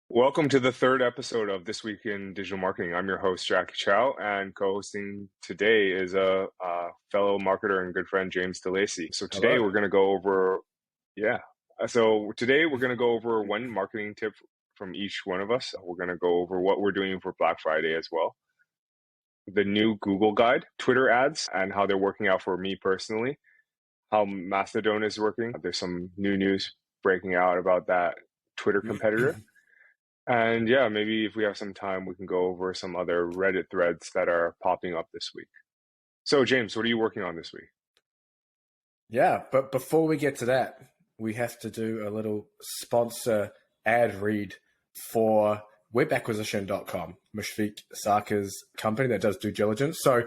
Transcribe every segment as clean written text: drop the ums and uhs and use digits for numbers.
Welcome to the third episode of This Week in Digital Marketing. I'm your host, Jacky Chou, and co-hosting today is a fellow marketer and good friend, James Lacey. So today Hello. we're going to go over, today we're going to go over one marketing tip from each one of us. We're going to go over what we're doing for Black Friday as well, the new Google Guide, Twitter ads, and how they're working out for me personally, how Mastodon is working. There's some new news breaking out about that Twitter competitor. And yeah, maybe if we have some time, we can go over some other Reddit threads that are popping up this week. So, James, what are you working on this week? Yeah, but before we get to that, we have to do a little sponsor ad read for webacquisition.com, Mushfiq Sarkar's company that does due diligence. So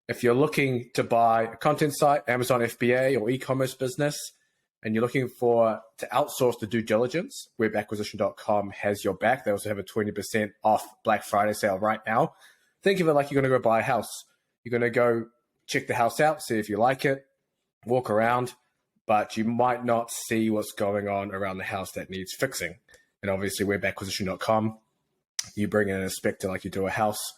if you're looking to buy a content site, Amazon FBA or e-commerce business, and you're looking to outsource the due diligence, webacquisition.com has your back. They also have a 20% off Black Friday sale right now. Think of it like you're going to go buy a house. You're going to go check the house out, see if you like it, walk around, but you might not see what's going on around the house that needs fixing. And obviously, webacquisition.com, you bring in an inspector like you do a house,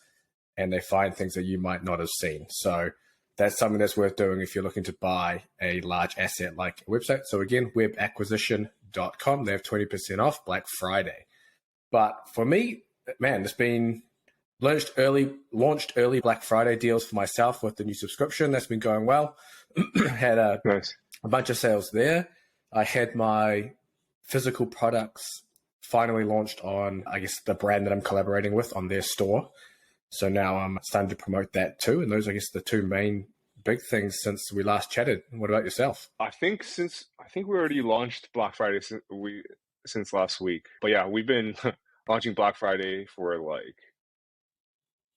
and they find things that you might not have seen. So that's something that's worth doing if you're looking to buy a large asset like a website. So again, webacquisition.com, they have 20% off Black Friday. But for me, man, it's been launched early Black Friday deals for myself with the new subscription. That's been going well. Had a bunch of sales there. I had my physical products finally launched on, I guess, the brand that I'm collaborating with on their store. So now I'm starting to promote that too. And those are, I guess, the two main big things since we last chatted. What about yourself? I think we already launched Black Friday since last week. But yeah, we've been launching Black Friday for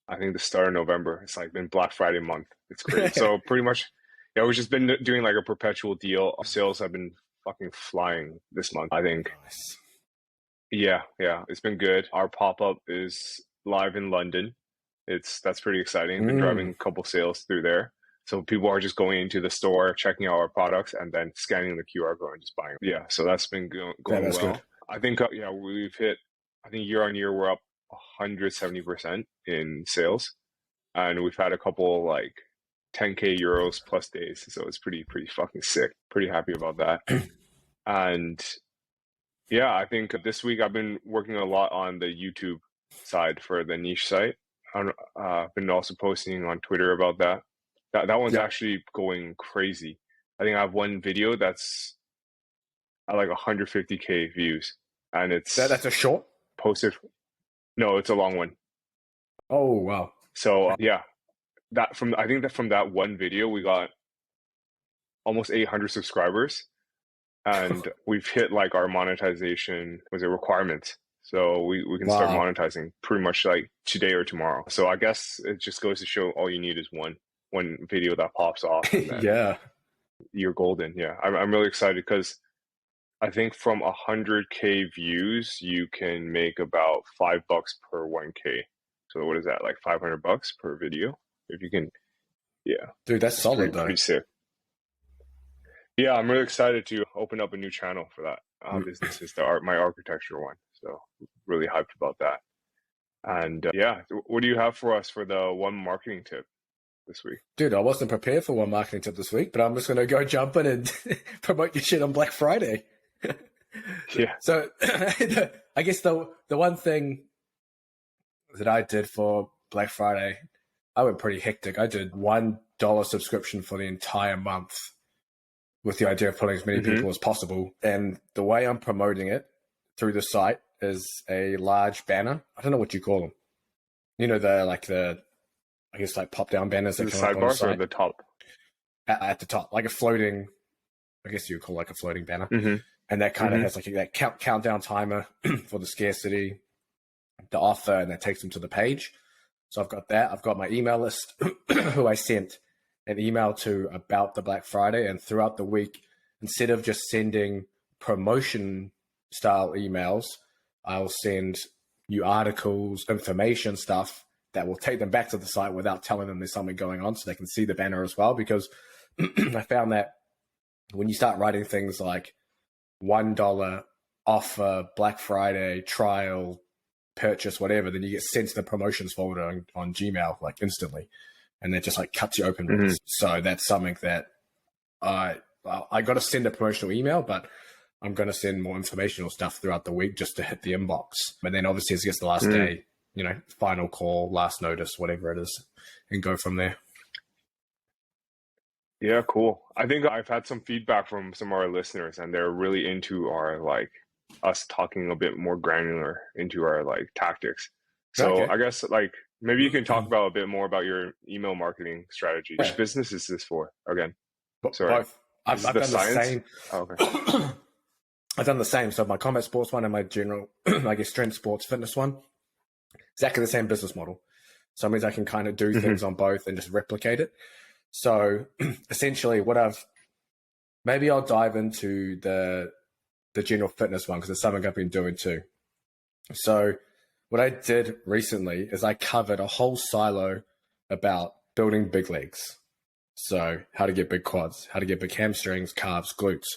I think the start of November. It's been Black Friday month. It's great. So pretty much, yeah, we've just been doing a perpetual deal. Sales have been fucking flying this month, I think. Nice. Yeah, it's been good. Our pop-up is live in London. That's pretty exciting. I've been driving a couple sales through there. So people are just going into the store, checking out our products, and then scanning the QR code and just buying. Yeah, so that's been going well. Good. I think, we've hit, I think year on year, we're up 170% in sales. And we've had a couple 10K euros plus days. So it's pretty fucking sick. Pretty happy about that. And yeah, I think this week I've been working a lot on the YouTube side for the niche site. I've been also posting on Twitter about that. That one's actually going crazy. I think I have one video that's at 150K views, and that's a short posted. No, it's a long one. Oh wow! So yeah, from that one video we got almost 800 subscribers, and we've hit our monetization requirements. So we can start monetizing pretty much today or tomorrow. So I guess it just goes to show all you need is one video that pops off. And then yeah, you're golden. Yeah, I'm really excited because I think from 100K views you can make about $5 per 1K. So what is that, $500 per video? If you can, yeah. Dude, that's solid though. Pretty sick. Yeah, I'm really excited to open up a new channel for that. Business is my architecture one. So really hyped about that. And yeah, what do you have for us for the one marketing tip this week? Dude, I wasn't prepared for one marketing tip this week, but I'm just going to go jump in and promote your shit on Black Friday. Yeah. So I guess the one thing that I did for Black Friday, I went pretty hectic. I did $1 subscription for the entire month with the idea of putting as many people as possible. And the way I'm promoting it through the site is a large banner. I don't know what you call them. You know, I guess pop down banners that come up on the site. Or the top? At the top, like a floating, I guess you would call a floating banner. And that kind of has that countdown timer for the scarcity, the offer, and that takes them to the page. So I've got that. I've got my email list who I sent an email to about the Black Friday, and throughout the week, instead of just sending promotion style emails, I'll send you articles, information stuff that will take them back to the site without telling them there's something going on, so they can see the banner as well. Because I found that when you start writing things like $1 offer, Black Friday, trial, purchase, whatever, then you get sent to the promotions folder on Gmail like instantly, and that just like cuts you open. Mm-hmm. So that's something that I got to send a promotional email, but I'm going to send more informational stuff throughout the week just to hit the inbox. And then obviously as it gets the last day, you know, final call, last notice, whatever it is, and go from there. Yeah, cool. I think I've had some feedback from some of our listeners, and they're really into our like us talking a bit more granular into our like tactics. So Okay. I guess like maybe you can talk about a bit more about your email marketing strategy. Yeah. Which business is this for again? Sorry. Both. I've done the same. Oh, okay. I've done the same. So my combat sports one and my general, I guess, strength sports fitness one, exactly the same business model. So it means I can kind of do things on both and just replicate it. So essentially maybe I'll dive into the general fitness one because it's something I've been doing too. So what I did recently is I covered a whole silo about building big legs. So how to get big quads, how to get big hamstrings, calves, glutes,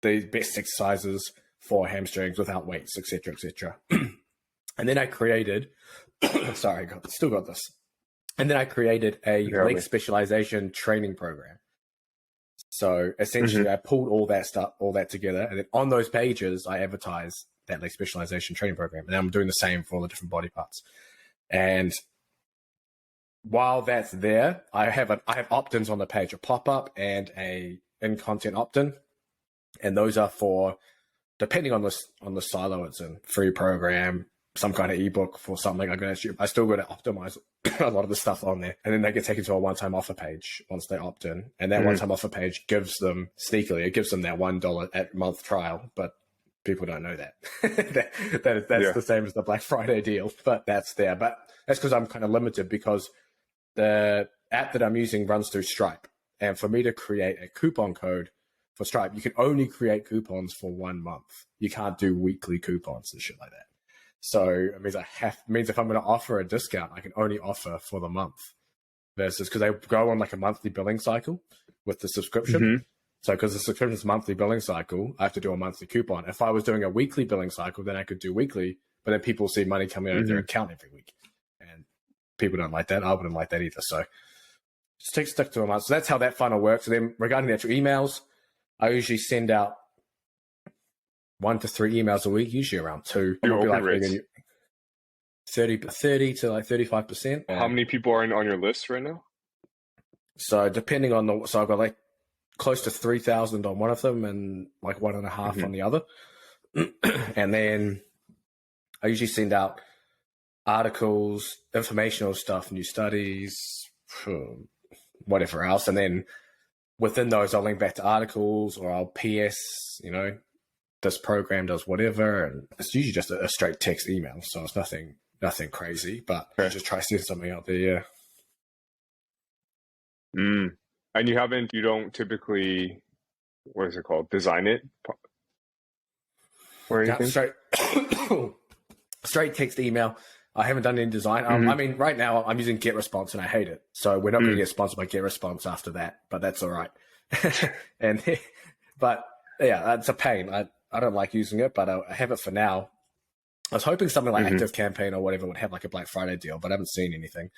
the best exercises for hamstrings without weights, etc., etc. And then I created, sorry, still got this. And then I created a leg specialization training program. So essentially I pulled all that together. And then on those pages, I advertise that leg specialization training program. And I'm doing the same for all the different body parts. And while that's there, I have opt-ins on the page, a pop-up and a in-content opt-in. And those are for, depending on the silo it's in, free program, some kind of ebook for something. I still got to optimize a lot of the stuff on there. And then they get taken to a one-time offer page once they opt in. And that one-time offer page gives them, sneakily, it gives them that $1 at month trial. But people don't know that. That's the same as the Black Friday deal, but that's there. But that's because I'm kind of limited because the app that I'm using runs through Stripe. And for me to create a coupon code for Stripe, you can only create coupons for 1 month. You can't do weekly coupons and shit like that. So it means if I'm going to offer a discount, I can only offer for the month versus because they go on like a monthly billing cycle with the subscription. So because the subscription is monthly billing cycle, I have to do a monthly coupon. If I was doing a weekly billing cycle, then I could do weekly, but then people see money coming out of their account every week. And people don't like that. I wouldn't like that either. So just stick to a month. So that's how that funnel works. And then regarding the actual emails, I usually send out 1 to 3 emails a week, usually around 2. Your open rates? 30 to like 35%. How many people are on your list right now? So depending on so I've got like close to 3,000 on one of them and like 1.5 on the other. And then I usually send out articles, informational stuff, new studies, whatever else. And then within those, I'll link back to articles or I'll PS, this program does whatever. And it's usually just a straight text email. So it's nothing crazy, but I just try to send something out there. Yeah. And you don't typically, what is it called? Design it or anything? No, straight text email. I haven't done any design. I mean, right now I'm using GetResponse and I hate it. So we're not going to get sponsored by GetResponse after that, but that's all right. But yeah, it's a pain. I don't like using it, but I have it for now. I was hoping something like Active Campaign or whatever would have like a Black Friday deal, but I haven't seen anything.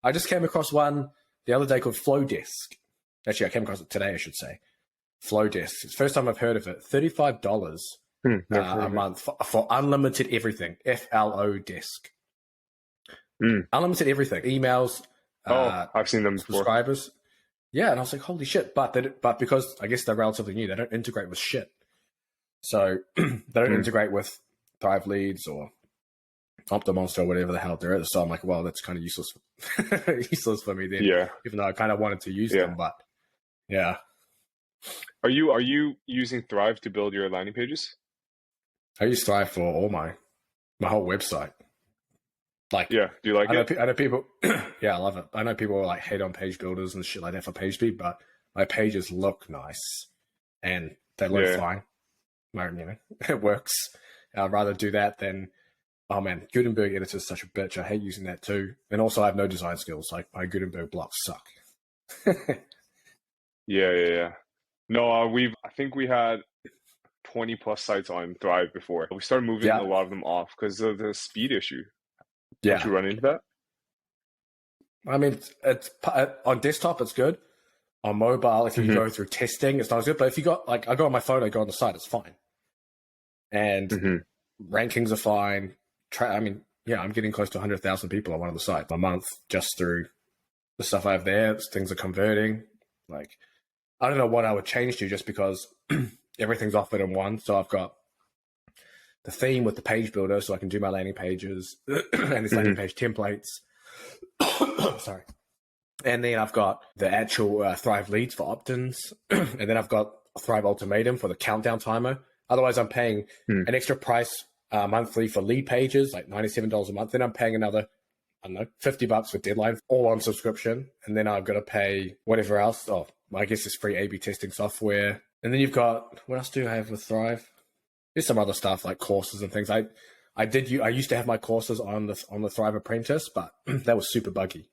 I just came across one the other day called Flowdesk. Actually, I came across it today, I should say. Flowdesk. It's the first time I've heard of it. $35 a month for unlimited everything. FLO desk. Unlimited everything. Emails. I've seen them before. Subscribers. Yeah, and I was like, holy shit. But because I guess they're relatively new, they don't integrate with shit. So they don't integrate with Thrive Leads or Optimonster or whatever the hell there is. So I'm like, well, that's kind of useless for me then. Yeah. Even though I kind of wanted to use them, but yeah. Are you using Thrive to build your landing pages? I use Thrive for all my whole website. Like, do you like it? I know people, yeah, I love it. I know people like hate on page builders and shit like that for page speed, but my pages look nice and they look fine. It works. I'd rather do that than, oh man, Gutenberg editor is such a bitch. I hate using that too. And also I have no design skills. Like my Gutenberg blocks suck. Yeah. No, I think we had 20 plus sites on Thrive before. We started moving a Yeah. lot of them off because of the speed issue. Don't Yeah. you run into that? I mean, it's on desktop, it's good. On mobile, if you Hmm. go through testing, it's not as good. But if you got like, I go on my phone, I go on the site, it's fine. And Hmm. rankings are fine. I mean, yeah, I'm getting close to 100,000 people on one of the sites a month just through the stuff I have there. Things are converting. Like, I don't know what I would change to just because everything's offered in one. So I've got the theme with the page builder so I can do my landing pages and these landing Hmm. page templates. Sorry. And then I've got the actual Thrive leads for opt-ins. And then I've got Thrive Ultimatum for the countdown timer. Otherwise, I'm paying an extra price monthly for lead pages, like $97 a month. Then I'm paying another, I don't know, $50 for deadline, all on subscription. And then I've got to pay whatever else. Oh, I guess it's free A/B testing software. And then you've got, what else do I have with Thrive? There's some other stuff like courses and things. I used to have my courses on the Thrive Apprentice, but that was super buggy.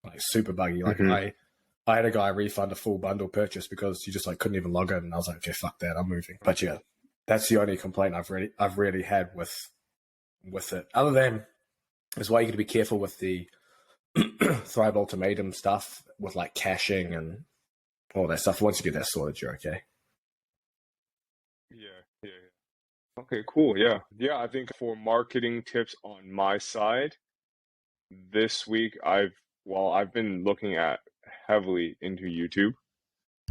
Like super buggy. Like Hmm. I had a guy refund a full bundle purchase because you just like couldn't even log in, and I was like, okay, fuck that, I'm moving. But yeah, that's the only complaint I've really had with it. Other than is why you got to be careful with the Thrive Ultimatum stuff with like caching and all that stuff. Once you get that sorted, you're okay. Yeah, yeah, yeah. Okay, cool. Yeah. Yeah, I think for marketing tips on my side, this week I've been looking at heavily into YouTube,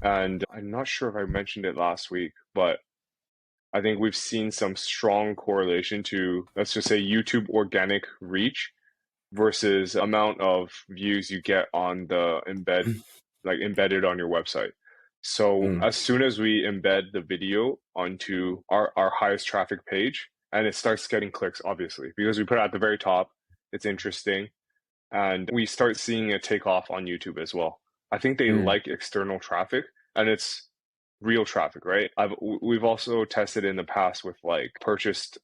and I'm not sure if I mentioned it last week, but I think we've seen some strong correlation to, let's just say, YouTube organic reach versus amount of views you get on the embedded on your website. So Mm. as soon as we embed the video onto our highest traffic page, and it starts getting clicks, obviously, because we put it at the very top, it's interesting, and we start seeing it take off on YouTube as well. I think they Mm. like external traffic, and it's real traffic, right? We've also tested in the past with like purchased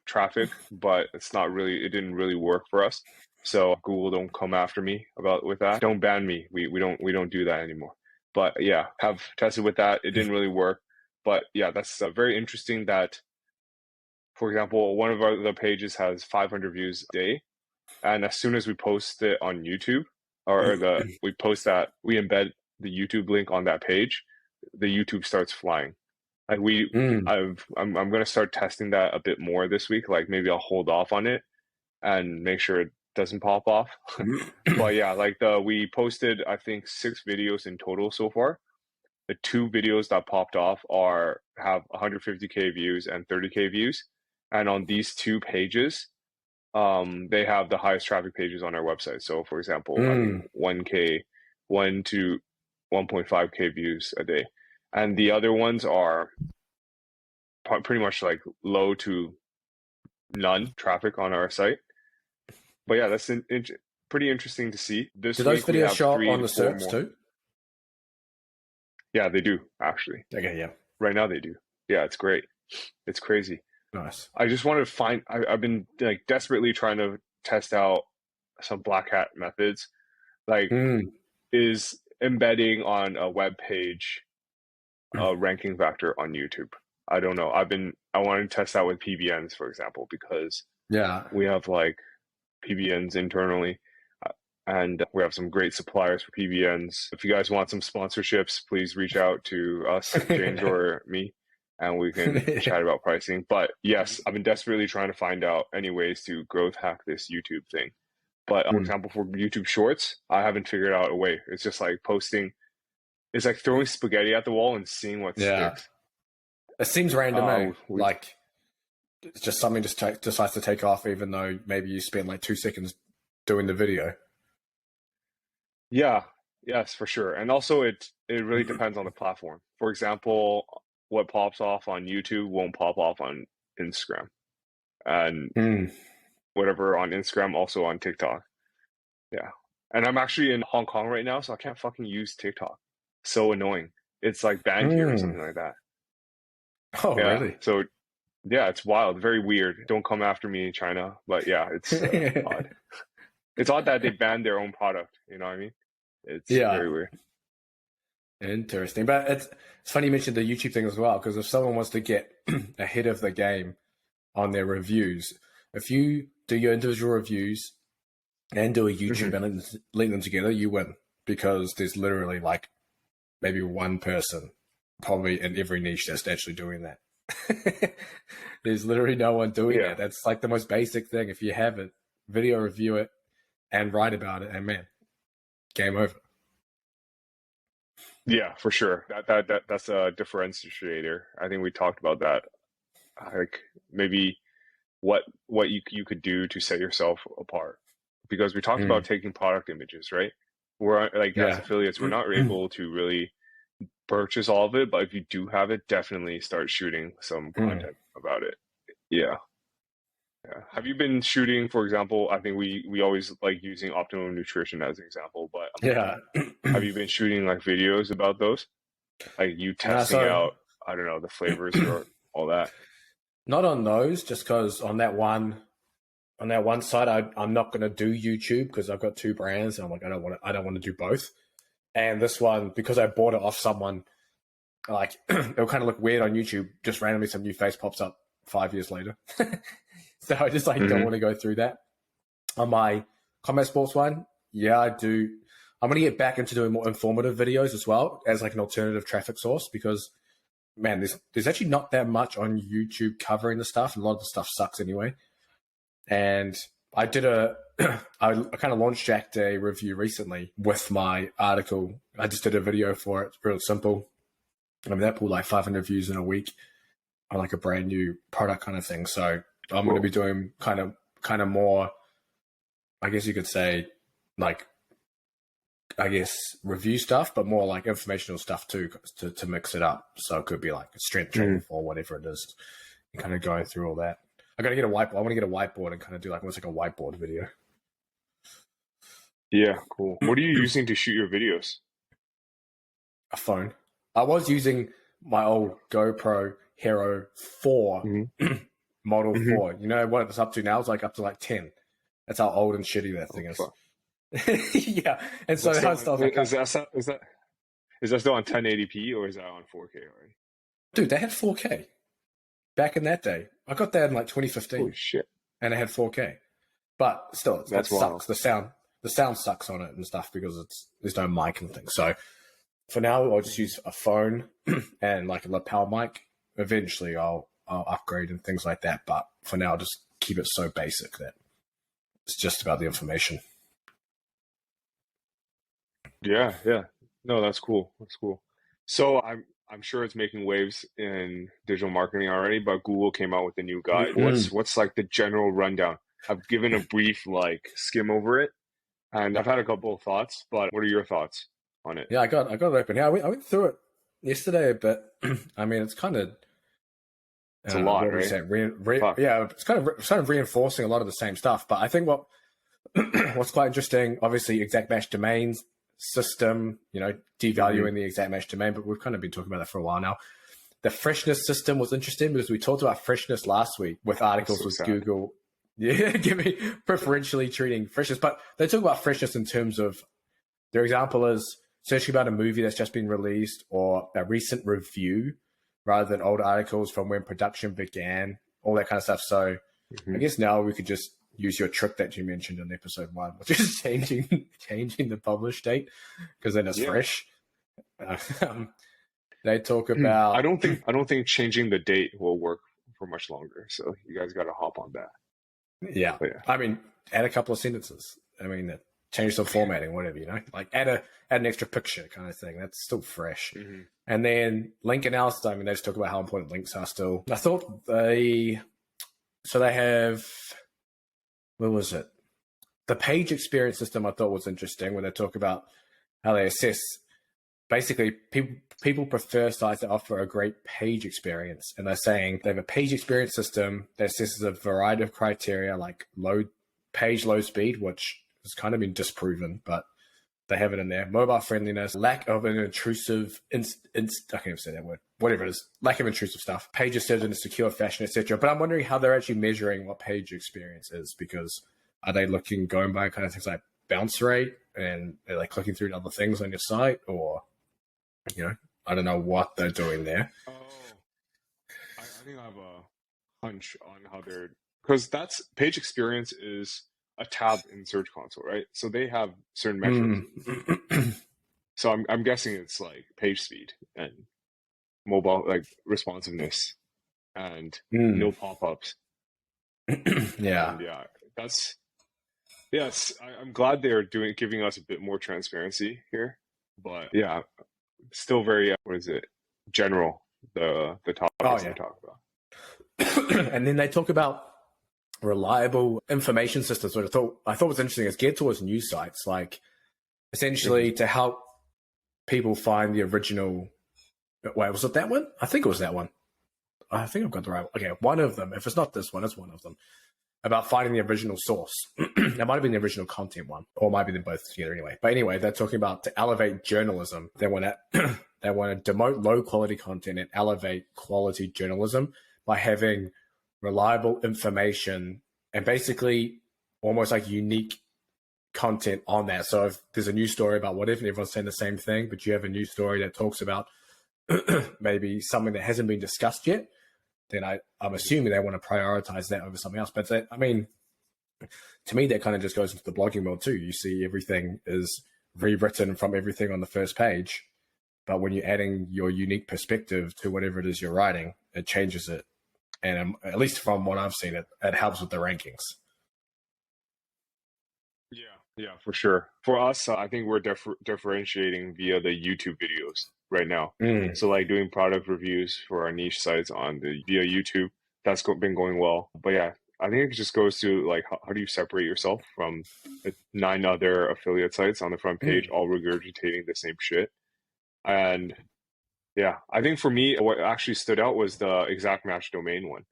traffic, but it didn't really work for us. So Google, don't come after me with that. Don't ban me. We don't do that anymore. But yeah, have tested with that. It didn't really work. But yeah, that's very interesting that, for example, one of the pages has 500 views a day, and as soon as we post it on YouTube, we embed the YouTube link on that page, the YouTube starts flying. Like Mm. I'm gonna start testing that a bit more this week. Like maybe I'll hold off on it and make sure it doesn't pop off. But yeah, we posted I think 6 videos in total so far. The 2 videos that popped off have 150K views and 30K views, and on these 2 pages, they have the highest traffic pages on our website. So for example, I think Mm. 1K, 1 to 1.5K views a day, and the other ones are pretty much like low to none traffic on our site. But yeah, that's pretty interesting to see. Do This those week we videos have show up three on to the four SERPs more. too? Yeah, they do actually. Okay, yeah. Right now they do. Yeah, it's great. It's crazy. Nice. I just wanted to find. I've been like desperately trying to test out some black hat methods. Like, Mm. is embedding on a web page a ranking factor on YouTube? I don't know. I wanted to test that with PBNs, for example, because Yeah. we have like PBNs internally, and we have some great suppliers for PBNs. If you guys want some sponsorships, please reach out to us, James or me, and we can chat about pricing. But yes, I've been desperately trying to find out any ways to growth hack this YouTube thing. But for Mm. example, for YouTube Shorts, I haven't figured out a way. It's just like posting. It's like throwing spaghetti at the wall and seeing what Yeah. sticks. It seems random, eh? We Like it's just something just decides to take off, even though maybe you spent like 2 seconds doing the video. Yeah, yes, for sure. And also it really depends on the platform. For example, what pops off on YouTube won't pop off on Instagram. And Mm. whatever on Instagram, also on TikTok. Yeah. And I'm actually in Hong Kong right now, so I can't fucking use TikTok. So annoying. It's like banned here or Mm. something like that. Oh, Yeah. really? So yeah, it's wild, very weird. Don't come after me, China. But yeah, it's odd. It's odd that they banned their own product. You know what I mean? It's Yeah. very weird. Interesting. But it's funny you mentioned the YouTube thing as well, because if someone wants to get ahead of the game on their reviews, if you do your individual reviews and do a YouTube and link them together, you win, because there's literally like maybe one person probably in every niche that's actually doing that. There's literally no one doing that. That's like the most basic thing. If you have it, video review it and write about it, and man, game over. Yeah, for sure. That's a differentiator. I think we talked about that. Like maybe what you could do to set yourself apart, because we talked about taking product images, right? We're like as affiliates, we're not able to really purchase all of it, but if you do have it, definitely start shooting some content about it. Yeah. Have you been shooting, for example, I think we always like using optimum nutrition as an example, but have you been shooting like videos about those? Like you testing out, I don't know, the flavors or all that? Not on those, just because on that one side, I'm not going to do YouTube because I've got two brands, and I'm like, I don't want to do both. And this one, because I bought it off someone, like it'll kind of look weird on YouTube. Just randomly, some new face pops up 5 years later. So I just like don't want to go through that. On my combat sports one, yeah, I do. I'm going to get back into doing more informative videos as well as like an alternative traffic source, because man, there's actually not that much on YouTube covering the stuff. A lot of the stuff sucks anyway. And I did I kind of launch jacked a review recently with my article. I just did a video for it. It's real simple. I mean, that pulled like 500 views in a week on like a brand new product kind of thing. So I'm going to be doing kind of more, I guess you could say, like, I guess review stuff, but more like informational stuff too, to mix it up. So it could be like a strength training or whatever it is, and kind of going through all that. I got to get a whiteboard. I want to get a whiteboard and kind of do like almost like a whiteboard video. Yeah, cool. What are you using to shoot your videos? A phone. I was using my old GoPro Hero 4 Model 4. You know what it's up to now? It's like up to like 10. That's how old and shitty that thing is. Yeah. And so is that still on 1080p or is that on 4K already? Dude, they had 4K back in that day. I got that in like 2015. Holy shit. And it had 4K. But still, that sucks. Wild. The sound sucks on it and stuff because there's no mic and things. So for now, I'll just use a phone and like a lapel mic. Eventually, I'll upgrade and things like that. But for now, I'll just keep it so basic that it's just about the information. Yeah. No, that's cool. So I'm sure it's making waves in digital marketing already, but Google came out with a new guide. What's like the general rundown? I've given a brief like skim over it, and I've had a couple of thoughts, but what are your thoughts on it? Yeah, I got it open. Yeah, I went through it yesterday, but I mean, it's kind of it's a lot, right? Yeah, it's kind of reinforcing a lot of the same stuff. But I think what's quite interesting, obviously, exact match domains system, devaluing the exact match domain, but we've kind of been talking about that for a while now. The freshness system was interesting because we talked about freshness last week with articles with Google. Yeah, preferentially treating freshness, but they talk about freshness in terms of their example is searching about a movie that's just been released or a recent review rather than old articles from when production began, all that kind of stuff. So I guess now we could just use your trick that you mentioned in episode 1, which is changing the publish date, because then it's fresh. They talk about. I don't think changing the date will work for much longer. So you guys got to hop on that. Yeah. I mean, add a couple of sentences. I mean, change some formatting, whatever, like add an extra picture kind of thing. That's still fresh. And then link analysis. I mean, they just talk about how important links are still. I thought they have. What was it? The page experience system I thought was interesting, when they talk about how they assess. Basically, people prefer sites that offer a great page experience. And they're saying they have a page experience system that assesses a variety of criteria like page load speed, which has kind of been disproven, but they have it in there. Mobile friendliness, lack of an intrusive, I can't even say that word, whatever it is, lack of intrusive stuff, pages served in a secure fashion, etc. But I'm wondering how they're actually measuring what page experience is, because are they going by kind of things like bounce rate, and are they clicking through other things on your site, or You know, I don't know what they're doing there. Oh, I think I have a hunch on how they're, because that's page experience is a tab in Search Console, right? So they have certain metrics. Mm. So I'm guessing it's like page speed and mobile like responsiveness and no Mm. pop-ups. Yeah. And yeah, that's yes. I'm glad they're giving us a bit more transparency here. But yeah, still very what is it? General the Oh topics they yeah. talk about. And then they talk about reliable information systems. What I thought was interesting is geared towards news sites, like Hmm. essentially to help people find the original. Wait, was it that one? I think it was that one. I think I've got the right one. Okay, one of them. If it's not this one, it's one of them. About finding the original source. That might have been the original content one, or might be them both together anyway. But anyway, they're talking about to elevate journalism. They want to they want to demote low quality content and elevate quality journalism by having reliable information and basically almost like unique content on that. So if there's a news story about what if, and everyone's saying the same thing, but you have a news story that talks about maybe something that hasn't been discussed yet, then I'm assuming they want to prioritize that over something else. But I mean, to me, that kind of just goes into the blogging world too. You see everything is rewritten from everything on the first page, but when you're adding your unique perspective to whatever it is you're writing, it changes it. And at least from what I've seen, it helps with the rankings. Yeah, yeah, for sure. For us, I think we're differentiating via the YouTube videos right now. Mm. So like doing product reviews for our niche sites on the via YouTube, that's been going well. But yeah, I think it just goes to like how do you separate yourself from the 9 other affiliate sites on the front page, Mm. all regurgitating the same shit. And yeah, I think for me, what actually stood out was the exact match domain one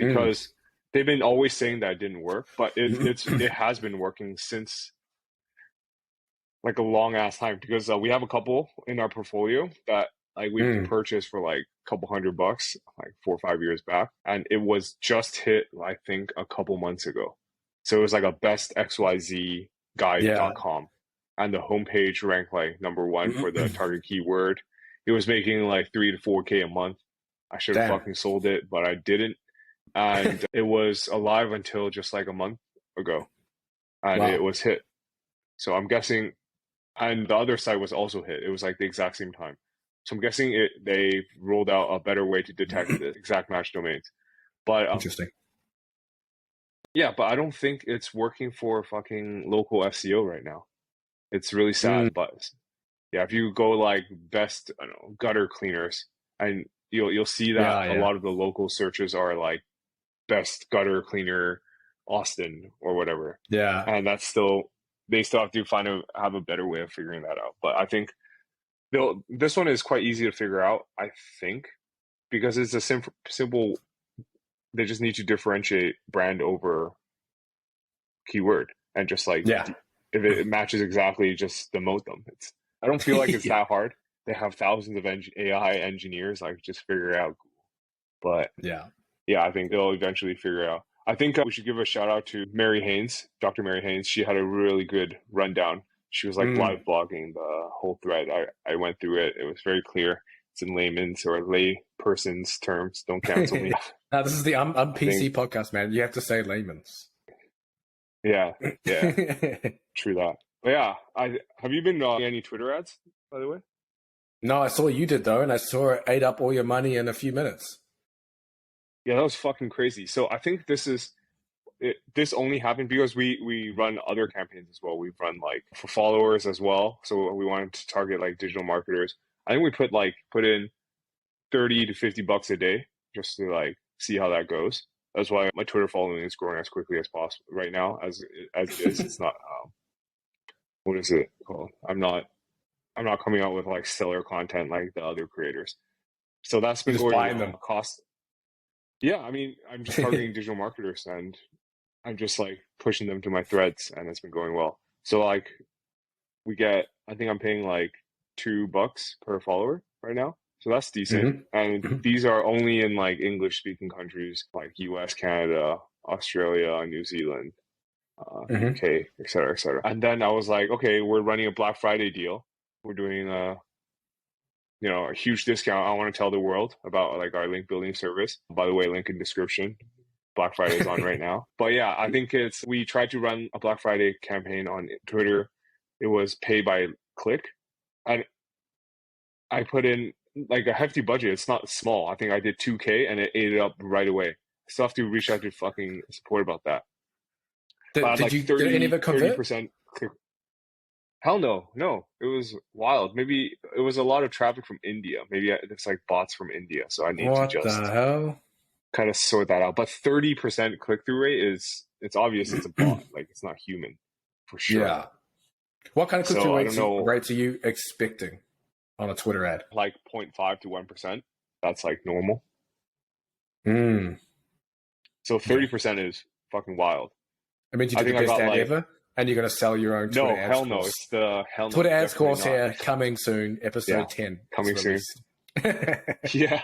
Mm. because they've been always saying that it didn't work, but it has been working since like a long ass time because we have a couple in our portfolio that like we Mm. purchased for like a couple $100 like 4 or 5 years back, and it was just hit I think a couple months ago. So it was like a Yeah. bestxyzguide.com, and the homepage ranked like number one for the target keyword. It was making like 3 to 4K a month. I should have Damn. fucking sold it, but I didn't. And it was alive until just like a month ago, and it Wow. was hit. So I'm guessing, and the other site was also hit. It was like the exact same time. So I'm guessing they rolled out a better way to detect the exact match domains. But Interesting. yeah, but I don't think it's working for fucking local SEO right now. It's really Mm. sad, but yeah, if you go like best, I don't know, gutter cleaners, and you'll see that Yeah. a Yeah. lot of the local searches are like best gutter cleaner Austin or whatever, Yeah. and that's still they still have to have a better way of figuring that out. But I think this one is quite easy to figure out, I think, because it's a simple. They just need to differentiate brand over keyword, and just like Yeah. if it matches exactly, just demote them. I don't feel like it's Yeah. that hard. They have thousands of AI engineers, like just figure it out. But Yeah. yeah, I think they'll eventually figure it out. I think we should give a shout out to Mary Haynes, Dr. Mary Haynes. She had a really good rundown. She was like live Mm. blogging the whole thread. I went through it. It was very clear. It's in layman's or lay person's terms. Don't cancel me. Now, this is the I'm I think, PC podcast, man. You have to say layman's. yeah, yeah, true that. But yeah, I have you been any Twitter ads, by the way? No, I saw you did though, and I saw it ate up all your money in a few minutes. Yeah, that was fucking crazy. So I think this only happened because we run other campaigns as well. We've run like for followers as well. So we wanted to target like digital marketers. I think we put in 30 to $50 a day just to like see how that goes. That's why my Twitter following is growing as quickly as possible right now as it is. It's not what is it called? I'm not coming out with like stellar content like the other creators. So that's You're been just going buying them. cost. Yeah, I mean, I'm just targeting digital marketers and I'm just like pushing them to my threads, and it's been going well. So like I think I'm paying like $2 per follower right now, so that's decent. Hmm. And these are only in like English speaking countries like US, Canada, Australia, New Zealand, Hmm. UK, etc., etc. And then I was like, okay, we're running a Black Friday deal. We're doing a huge discount, I want to tell the world about like our link building service. By the way, link in description. Black Friday is on right now. But yeah, I think we tried to run a Black Friday campaign on Twitter. It was pay by click. And I put in like a hefty budget. It's not small. I think I did 2K and it ate it up right away. Still have to reach out to fucking support about that. Did any of it convert? 30% click. Hell no. No, it was wild. Maybe it was a lot of traffic from India. Maybe it's like bots from India. So I need to just the hell? kind of sort that out. But 30% click-through rate it's obvious it's a bot. Like it's not human for sure. Yeah. What kind of click-through rates are you expecting on a Twitter ad? Like 0.5 to 1%. That's like normal. So 30% is fucking wild. I mean, you did the best ad ever, and you're going to sell your own Twitter ads course. No. It's the hell no. Twitter ads course here, coming soon, episode 10. Coming soon. Yeah.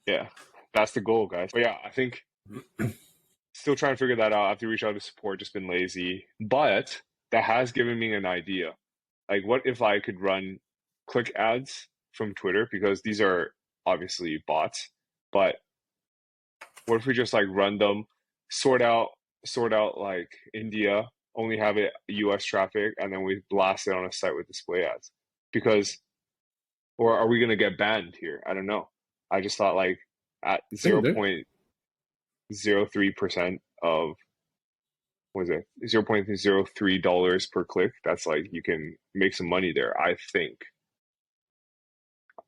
Yeah. That's the goal, guys. But yeah, I think still trying to figure that out. I have to reach out to support, just been lazy. But that has given me an idea. Like, what if I could run click ads from Twitter? Because these are obviously bots. But what if we just like run them, sort out like India, only have it US traffic, and then we blast it on a site with display ads? Or are we going to get banned here? I don't know. I just thought like at 0.03% of, what is it? $0.03 per click. That's like, you can make some money there, I think.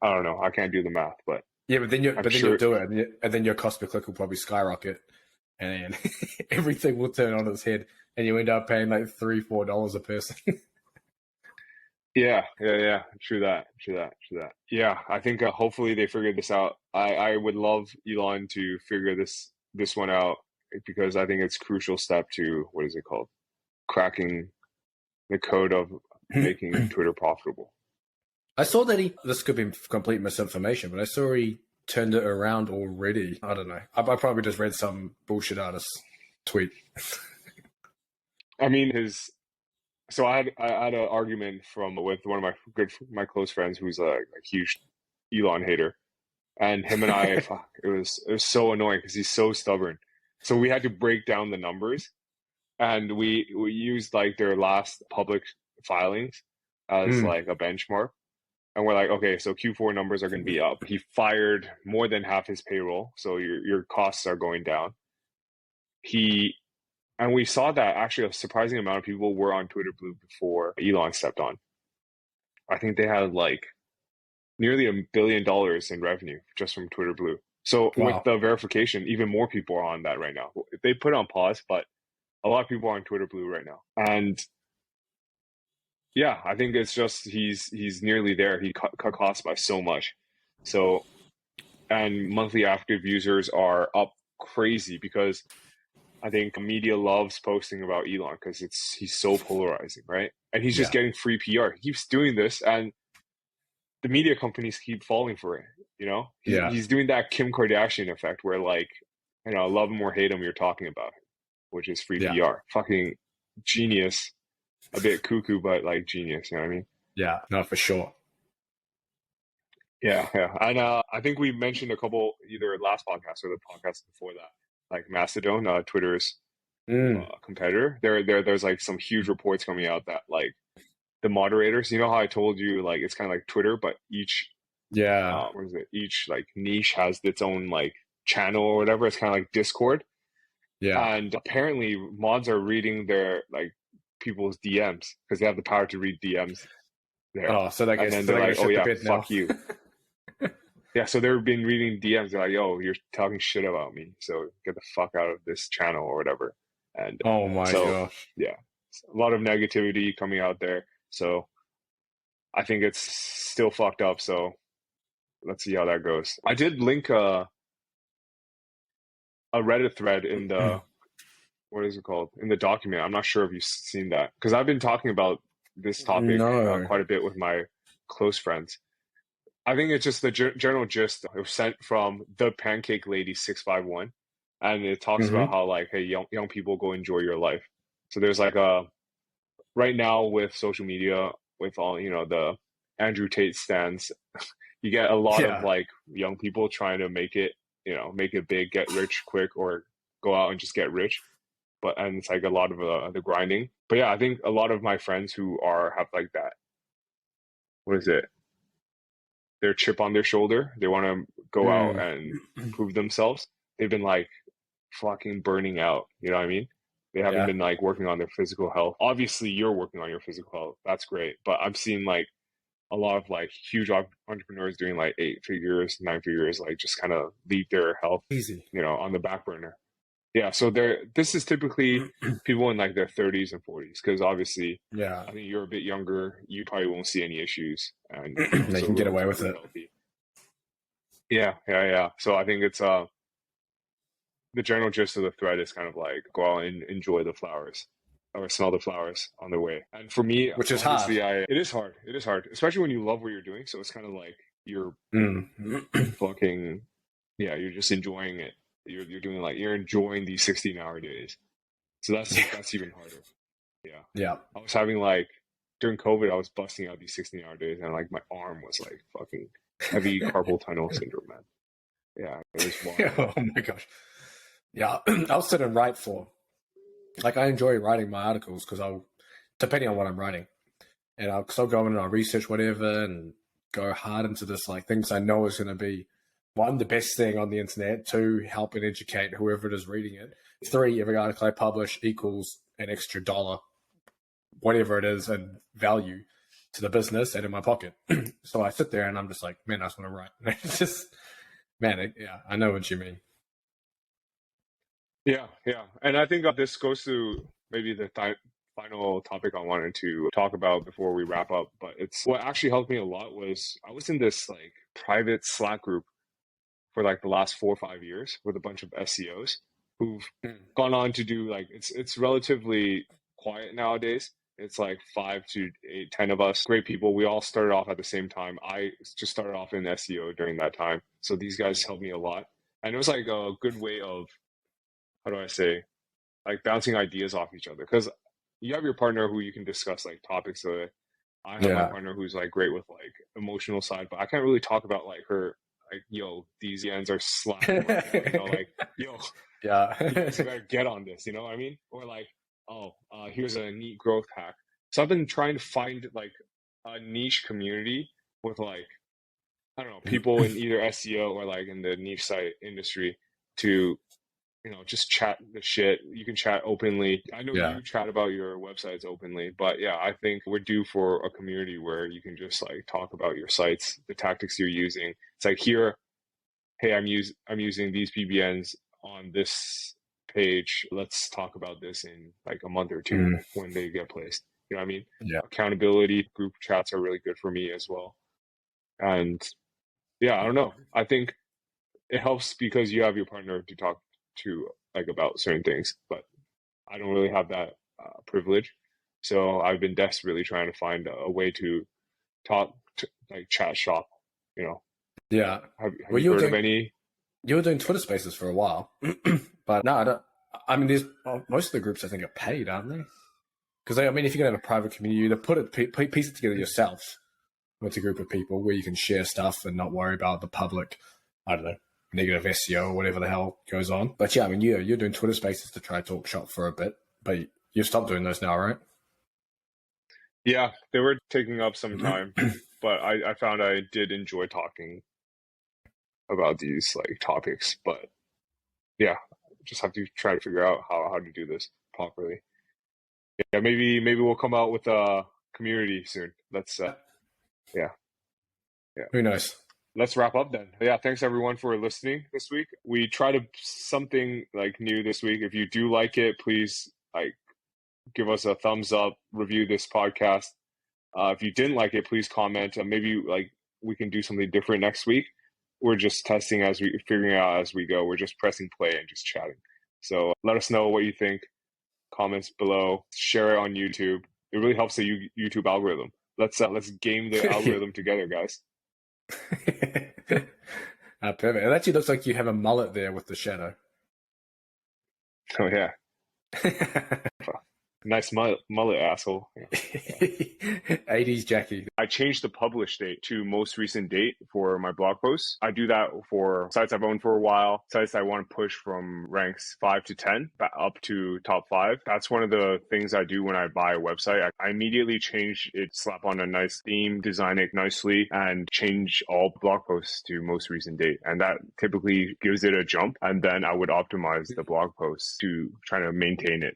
I don't know. I can't do the math, but yeah, but then you'll do it, and then your cost per click will probably skyrocket, and everything will turn on its head, and you end up paying like $3-4 a person. Yeah. True that. Yeah, I think hopefully they figure this out. I would love Elon to figure this one out, because I think it's a crucial step to, what is it called? Cracking the code of making Twitter profitable. I saw that this could be complete misinformation, but I saw he turned it around already. I don't know. I probably just read some bullshit artist tweet. I mean, so I had an argument with one of my close friends who's a huge Elon hater, and him and I, it was so annoying because he's so stubborn. So we had to break down the numbers, and we used like their last public filings as like a benchmark. And we're like, okay, so Q4 numbers are going to be up. He fired more than half his payroll, so your costs are going down. And we saw that actually a surprising amount of people were on Twitter Blue before Elon stepped on. I think they had like nearly $1 billion in revenue just from Twitter Blue. So with the verification, even more people are on that right now. They put it on pause, but a lot of people are on Twitter Blue right now. And yeah, I think it's just he's nearly there. He cut costs by so much. So, and monthly active users are up crazy because I think media loves posting about Elon because he's so polarizing, right? And he's just getting free PR. He keeps doing this, and the media companies keep falling for it. He's doing that Kim Kardashian effect where, like, love him or hate him, you're talking about him, which is free PR. Fucking genius. A bit cuckoo, but like genius, you know what I mean? Yeah, no, for sure. Yeah. And I think we mentioned a couple, either last podcast or the podcast before that, like Mastodon, Twitter's competitor. There's like some huge reports coming out that like the moderators, you know how I told you, like it's kind of like Twitter, but each each like niche has its own like channel or whatever. It's kind of like Discord. Yeah. And apparently mods are reading their like people's DMs because they have the power to read DMs there. Oh, so and then they're like, oh yeah, fuck you. Yeah, so they've been reading DMs. They're like, yo, you're talking shit about me, so get the fuck out of this channel or whatever. And oh my gosh. Yeah, a lot of negativity coming out there. So I think it's still fucked up. So let's see how that goes. I did link a Reddit thread in the what is it called? In the document. I'm not sure if you've seen that because I've been talking about this topic quite a bit with my close friends. I think it's just the general gist. It was sent from the Pancake Lady 651, and it talks about how like, hey, young people, go enjoy your life. So there's like right now with social media, with all the Andrew Tate stands. You get a lot of Yeah. like young people trying to make it, make it big, get rich quick, or go out and just get rich. And it's like a lot of the grinding. But yeah, I think a lot of my friends who have like that, what is it? Their chip on their shoulder. They want to go out and prove themselves. They've been like fucking burning out. You know what I mean? They haven't been like working on their physical health. Obviously, you're working on your physical health. That's great. But I've seen like a lot of like huge entrepreneurs doing like 8 figures, 9 figures, like just kind of leave their health, Easy. on the back burner. Yeah. So this is typically people in like their 30s and 40s, because obviously, Yeah. I think you're a bit younger. You probably won't see any issues, and they can get away with it. Healthy. Yeah. So I think it's the general gist of the thread is kind of like go out and enjoy the flowers, or smell the flowers on the way. And for me, which is hard. It is hard. It is hard, especially when you love what you're doing. So it's kind of like you're fucking, you're just enjoying it. You're doing like, you're enjoying these 16-hour days. So that's even harder. Yeah. I was having like, during COVID, I was busting out these 16-hour days, and like my arm was like fucking heavy carpal tunnel syndrome, man. Yeah, it was wild. Oh my gosh. Yeah, I'll sit and write for, like, I enjoy writing my articles because depending on what I'm writing, and I'll go in and I'll research whatever and go hard into this, like, things I know is going to be, one, the best thing on the internet, two, help and educate whoever it is reading it, three, every article I publish equals an extra $1, whatever it is, and value to the business and in my pocket. So I sit there and I'm just like, man, I just want to write. It's just, man, I know what you mean. Yeah. And I think this goes to maybe the final topic I wanted to talk about before we wrap up. But it's what actually helped me a lot was I was in this like private Slack group for like the last 4 or 5 years with a bunch of SEOs who've gone on to do like, it's relatively quiet nowadays. It's like 5 to 8, 10 of us, great people. We all started off at the same time. I just started off in SEO during that time. So these guys helped me a lot. And it was like a good way of, how do I say, like bouncing ideas off each other, because you have your partner who you can discuss like topics with. I have my partner who's like great with like emotional side, but I can't really talk about like her, like, yo, these ends are slapping right now, like, yo, you better get on this, you know what I mean? Or like, here's a neat growth hack. So I've been trying to find like a niche community with like, I don't know, people in either SEO or like in the niche site industry to, just chat the shit. You can chat openly. I know you chat about your websites openly, but yeah, I think we're due for a community where you can just like talk about your sites, the tactics you're using. It's like, here, hey, I'm using these PBNs on this page. Let's talk about this in like a month or two when they get placed. You know what I mean? Yeah. Accountability group chats are really good for me as well. And yeah, I don't know. I think it helps because you have your partner to talk to like about certain things, but I don't really have that privilege. So I've been desperately trying to find a way to talk, like chat shop, Yeah. Have you heard of any? You were doing Twitter Spaces for a while, but no, I don't. I mean, most of the groups I think are paid, aren't they? Because I mean, if you're gonna have a private community, you piece it together yourself with a group of people where you can share stuff and not worry about the public, I don't know, negative SEO or whatever the hell goes on. But yeah, I mean, you're doing Twitter Spaces to try to talk shop for a bit, but you've stopped doing those now, right? Yeah, they were taking up some time, but I found I did enjoy talking about these like topics. But yeah, just have to try to figure out how to do this properly. Yeah, maybe we'll come out with a community soon. Let's yeah. Who knows? Let's wrap up then. Yeah, thanks everyone for listening this week. We tried something like new this week. If you do like it, please like give us a thumbs up, review this podcast. If you didn't like it, please comment. Maybe like we can do something different next week. We're just testing figuring out as we go. We're just pressing play and just chatting. So let us know what you think. Comments below. Share it on YouTube. It really helps the YouTube algorithm. Let's game the algorithm together, guys. Perfect. It actually looks like you have a mullet there with the shadow. Oh yeah. Nice mullet, asshole. Yeah. 80s Jacky. I changed the publish date to most recent date for my blog posts. I do that for sites I've owned for a while, sites I want to push from ranks 5 to 10 up to top 5. That's one of the things I do when I buy a website. I immediately change it, slap on a nice theme, design it nicely, and change all blog posts to most recent date. And that typically gives it a jump. And then I would optimize the blog posts to try to maintain it